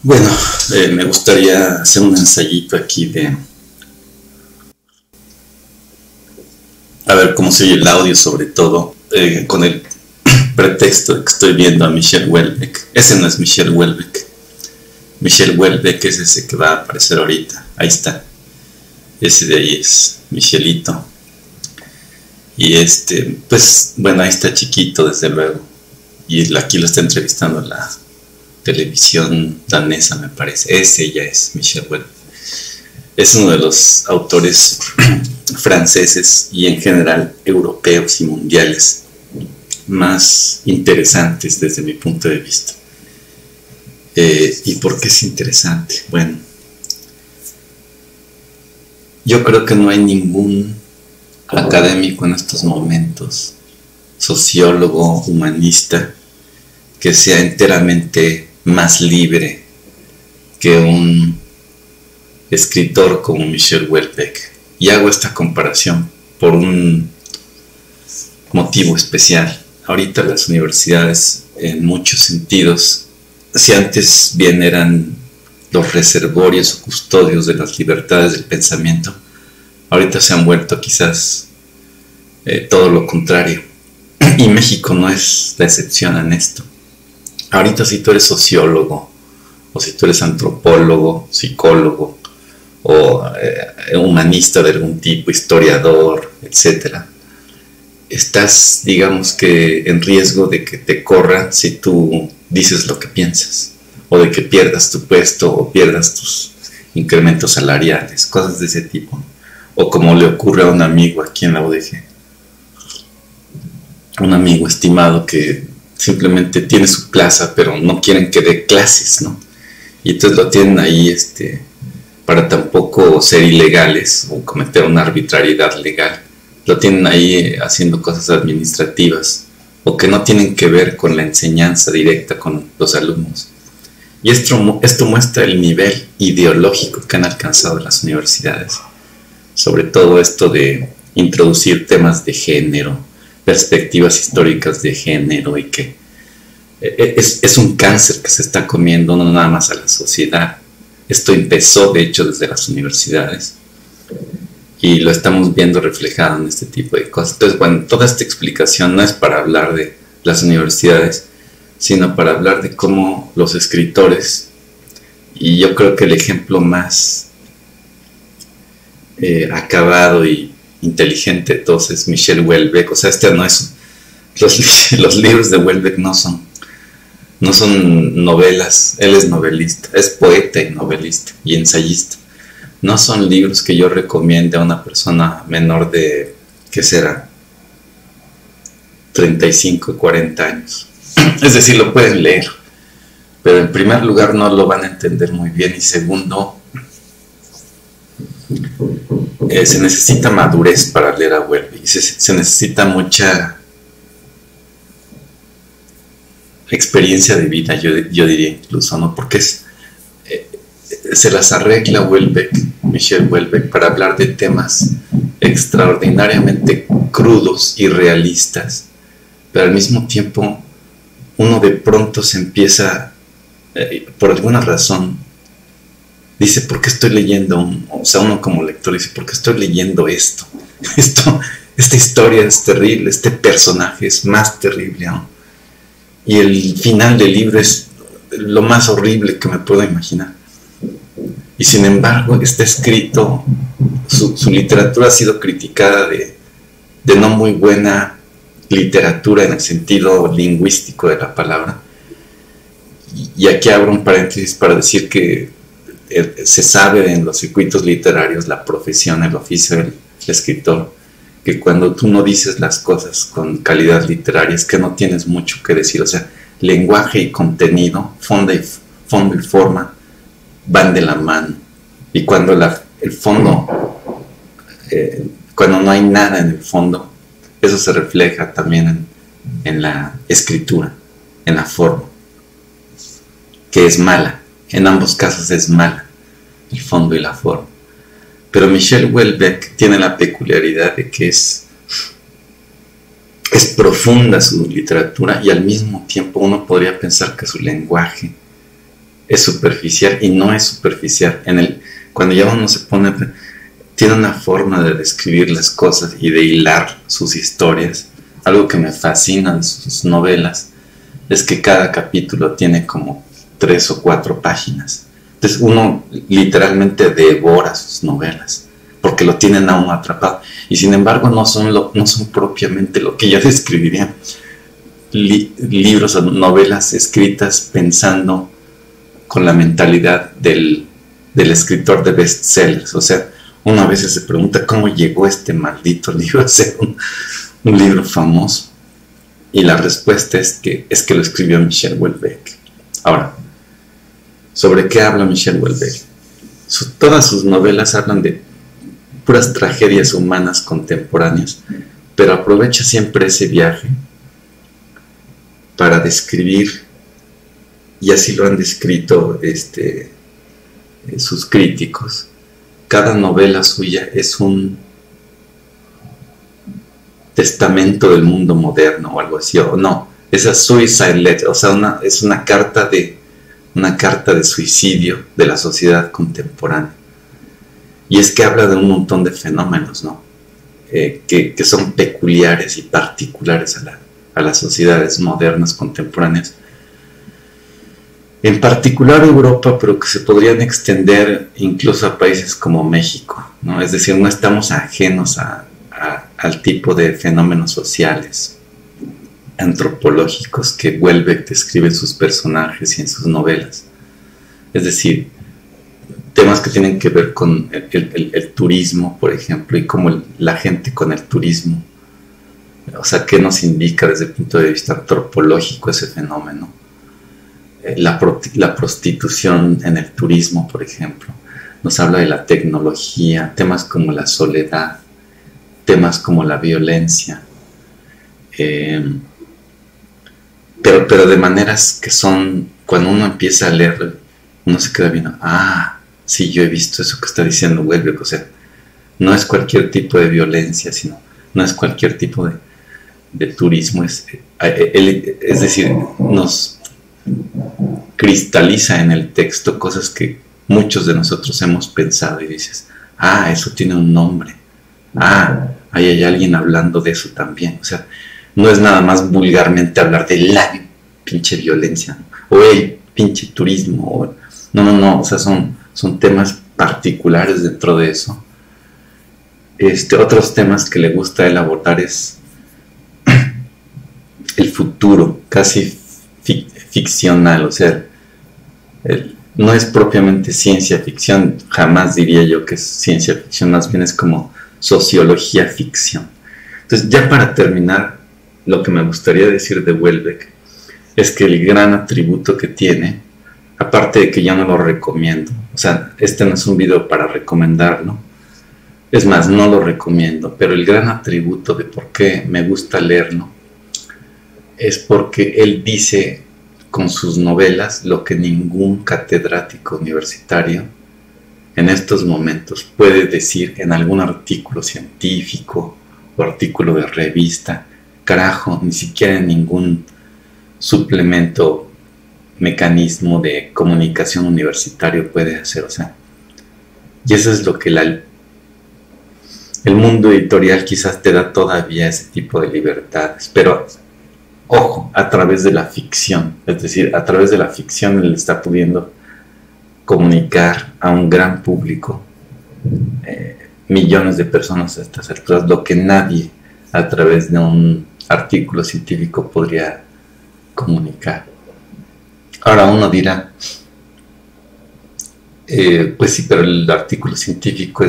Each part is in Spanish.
Bueno, me gustaría hacer un ensayito aquí de a ver cómo se oye el audio, sobre todo con el pretexto de que estoy viendo a Michel Houellebecq. Ese no es Michel Houellebecq. Michel Houellebecq es ese que va a aparecer ahorita. Ahí está. Ese de ahí es Michelito. Y pues bueno, ahí está chiquito, desde luego. Y aquí lo está entrevistando la televisión danesa, me parece. Ese ya es Michel Houellebecq. Es uno de los autores franceses y en general europeos y mundiales más interesantes desde mi punto de vista. ¿Y por qué es interesante? Bueno, yo creo que no hay ningún académico en estos momentos, sociólogo, humanista, que sea enteramente más libre que un escritor como Michel Houellebecq. Y hago esta comparación por un motivo especial. Ahorita las universidades, en muchos sentidos, si antes bien eran los reservorios o custodios de las libertades del pensamiento, ahorita se han vuelto quizás todo lo contrario. Y México no es la excepción en esto. Ahorita si tú eres sociólogo, o si tú eres antropólogo, psicólogo, o humanista de algún tipo, historiador, etcétera, estás, digamos que, en riesgo de que te corran si tú dices lo que piensas, o de que pierdas tu puesto, o pierdas tus incrementos salariales, cosas de ese tipo. O como le ocurre a un amigo aquí en la UDG, un amigo estimado que simplemente tiene su plaza, pero no quieren que dé clases, ¿no? Y entonces lo tienen ahí para tampoco ser ilegales o cometer una arbitrariedad legal. Lo tienen ahí haciendo cosas administrativas o que no tienen que ver con la enseñanza directa con los alumnos. Y esto muestra el nivel ideológico que han alcanzado las universidades. Sobre todo esto de introducir temas de género, perspectivas históricas de género, y que es un cáncer que se está comiendo no nada más a la sociedad. Esto empezó de hecho desde las universidades y lo estamos viendo reflejado en este tipo de cosas. Entonces, bueno, toda esta explicación no es para hablar de las universidades, sino para hablar de cómo los escritores, y yo creo que el ejemplo más acabado y inteligente de todos es Michel Houellebecq. O sea, no es los libros de Houellebecq no son novelas. Él es novelista, es poeta y novelista y ensayista. No son libros que yo recomiende a una persona menor de, ¿qué será?, 35, 40 años. Es decir, lo pueden leer, pero en primer lugar no lo van a entender muy bien, y segundo, se necesita madurez para leer a Houellebecq, y se necesita mucha experiencia de vida, yo diría incluso, ¿no? Porque se las arregla Michel Houellebecq, para hablar de temas extraordinariamente crudos y realistas, pero al mismo tiempo uno de pronto se empieza, por alguna razón, dice, ¿por qué estoy leyendo? O sea, uno como lector dice, ¿por qué estoy leyendo esto? Esta historia es terrible, este personaje es más terrible aún. Y el final del libro es lo más horrible que me puedo imaginar. Y sin embargo está escrito, su literatura ha sido criticada de no muy buena literatura en el sentido lingüístico de la palabra. Y aquí abro un paréntesis para decir que se sabe en los circuitos literarios, la profesión, el oficio del escritor, que cuando tú no dices las cosas con calidad literaria es que no tienes mucho que decir. O sea, lenguaje y contenido, fondo y forma van de la mano. Y cuando el fondo, cuando no hay nada en el fondo, eso se refleja también en la escritura, en la forma, que es mala. En ambos casos es mala, el fondo y la forma. Pero Michel Houellebecq tiene la peculiaridad de que es profunda su literatura, y al mismo tiempo uno podría pensar que su lenguaje es superficial y no es superficial. Cuando ya uno se pone, tiene una forma de describir las cosas y de hilar sus historias. Algo que me fascina de sus novelas es que cada capítulo tiene como 3 o 4 páginas. Entonces uno literalmente devora sus novelas porque lo tienen aún atrapado. Y sin embargo no son propiamente lo que yo describiría libros o novelas escritas pensando con la mentalidad del escritor de bestsellers. O sea, uno a veces se pregunta cómo llegó este maldito libro a ser un libro famoso. Y la respuesta es que lo escribió Michel Houellebecq. Ahora, ¿sobre qué habla Michel Houellebecq? Todas sus novelas hablan de puras tragedias humanas contemporáneas, pero aprovecha siempre ese viaje para describir, y así lo han descrito sus críticos, cada novela suya es un testamento del mundo moderno o algo así, o no, esa suicide letter, o sea, es una carta de suicidio de la sociedad contemporánea. Y es que habla de un montón de fenómenos, ¿no? Que son peculiares y particulares a las sociedades modernas contemporáneas. En particular Europa, pero que se podrían extender incluso a países como México, ¿no? Es decir, no estamos ajenos al tipo de fenómenos sociales, antropológicos que Houellebecq describe en sus personajes y en sus novelas. Es decir, temas que tienen que ver con el turismo, por ejemplo, y cómo la gente con el turismo, o sea, qué nos indica desde el punto de vista antropológico ese fenómeno. La prostitución en el turismo, por ejemplo, nos habla de la tecnología, temas como la soledad, temas como la violencia, pero de maneras que son, cuando uno empieza a leer, uno se queda viendo, sí, yo he visto eso que está diciendo Houellebecq. O sea, no es cualquier tipo de violencia, no es cualquier tipo de turismo, es decir, nos cristaliza en el texto cosas que muchos de nosotros hemos pensado y dices, eso tiene un nombre, ahí hay alguien hablando de eso también. O sea, no es nada más vulgarmente hablar de la pinche violencia, ¿no? O el pinche turismo, no, o sea, son temas particulares dentro de eso. Otros temas que le gusta él abordar es el futuro, casi ficcional, o sea, no es propiamente ciencia ficción, jamás diría yo que es ciencia ficción, más bien es como sociología ficción. Entonces, ya para terminar, lo que me gustaría decir de Houellebecq es que el gran atributo que tiene, aparte de que yo no lo recomiendo, o sea, este no es un video para recomendarlo, es más, no lo recomiendo, pero el gran atributo de por qué me gusta leerlo es porque él dice con sus novelas lo que ningún catedrático universitario en estos momentos puede decir en algún artículo científico o artículo de revista, carajo, ni siquiera en ningún suplemento, mecanismo de comunicación universitario puede hacer. O sea, y eso es lo que el mundo editorial quizás te da todavía, ese tipo de libertades, pero ojo, a través de la ficción, es decir, a través de la ficción él está pudiendo comunicar a un gran público, millones de personas a estas alturas, lo que nadie a través de un artículo científico podría comunicar. Ahora uno dirá, pues sí, pero el artículo científico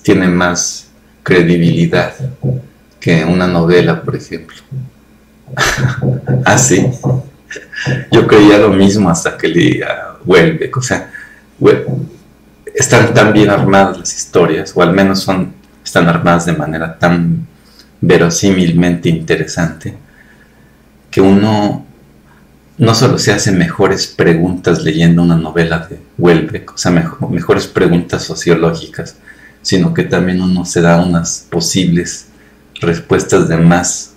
tiene más credibilidad que una novela, por ejemplo. Sí, yo creía lo mismo hasta que leí a Houellebecq. O sea, están tan bien armadas las historias, o al menos están armadas de manera tan verosímilmente interesante, que uno no solo se hace mejores preguntas leyendo una novela de Houellebecq, o sea, mejores preguntas sociológicas, sino que también uno se da unas posibles respuestas de más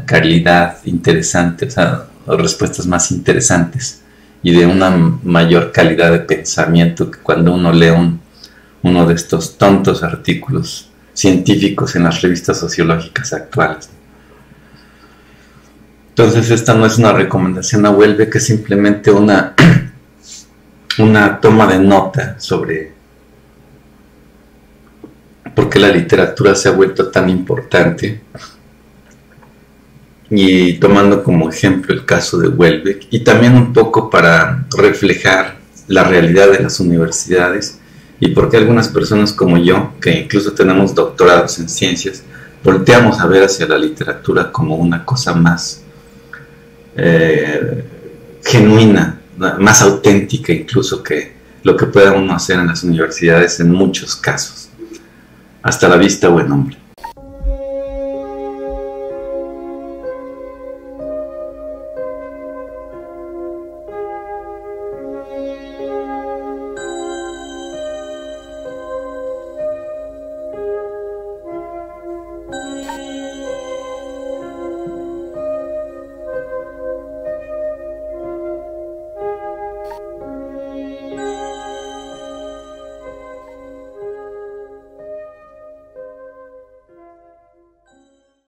calidad interesante, o sea, respuestas más interesantes y de una mayor calidad de pensamiento que cuando uno lee uno de estos tontos artículos científicos en las revistas sociológicas actuales. Entonces esta no es una recomendación a Houellebecq, es simplemente una toma de nota sobre por qué la literatura se ha vuelto tan importante, y tomando como ejemplo el caso de Houellebecq, y también un poco para reflejar la realidad de las universidades y por qué algunas personas como yo, que incluso tenemos doctorados en ciencias, volteamos a ver hacia la literatura como una cosa más genuina, más auténtica incluso que lo que pueda uno hacer en las universidades en muchos casos. Hasta la vista, buen hombre.